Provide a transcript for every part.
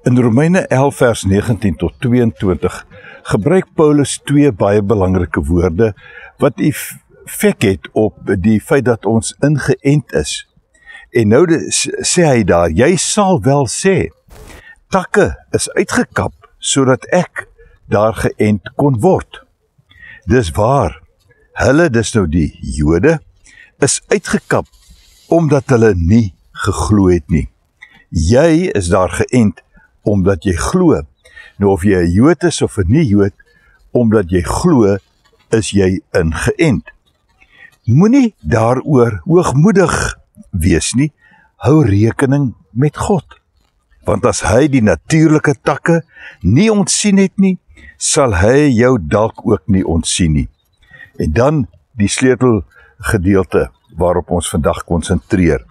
In Romeine 11 vers 19 tot 22 gebruik Paulus twee baie belangrike woorde wat effek het op die feit dat ons ingeënt is. En nou sê hy daar, jy sal wel sê, takke is uitgekap sodat ek daar geënt kon word. Dis waar, hulle, dis nou die Jode, is uitgekap omdat hulle nie geglo het nie. Jy is daar geënt omdat jy glo. Nou of jy 'n Jood is of 'n nie-Jood, omdat jy glo, is jy ingeënt. Moenie daaroor hoogmoedig wees nie, hou rekening met God. Want as hy die natuurlike takke nie ontsien het nie, sal hy jou dalk ook nie ontsien nie. En dan die sleutelgedeelte waarop ons vandag konsentreer.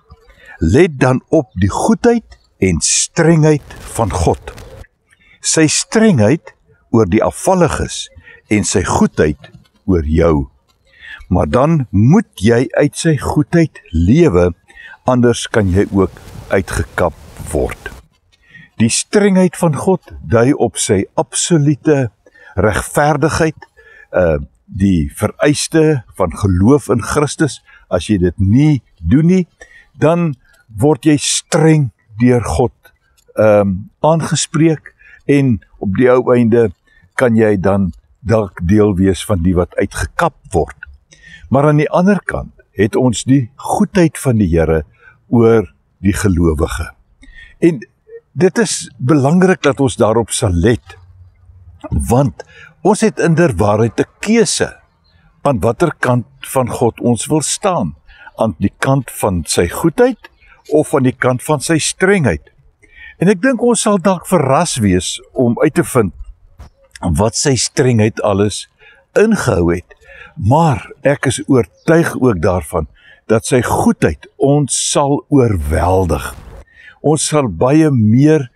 Let dan op die goedheid en strengheid van God. Sy strengheid oor die afvalliges en sy goedheid oor jou. Maar dan moet jy uit sy goedheid lewe, anders kan jy ook uitgekap word. Die strengheid van God dui op sy absolute regverdigheid, die vereiste van geloof in Christus. As jy dit nie doen nie, dan word jy streng deur God aangespreek en op die ou einde kan jy dan dalk deel wees van die wat uitgekap word. Maar aan die ander kant het ons die goedheid van die Here oor die gelowige. En dit is belangrik dat ons daarop sal let, want ons het inderwaarheid 'n keuse aan watter kant van God ons wil staan, aan die kant van sy goedheid of aan die kant van sy strengheid. En ek dink ons sal dalk verras wees om uit te vind wat sy strengheid alles ingehou het, maar ek is oortuig ook daarvan dat sy goedheid ons sal oorweldig. Ons sal baie meer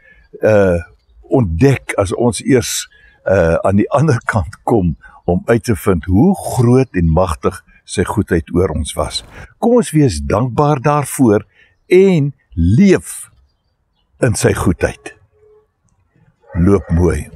ontdek as ons eers aan die ander kant kom om uit te vind hoe groot en magtig sy goedheid oor ons was. Kom ons wees dankbaar daarvoor en leef in sy goedheid. Loop mooi.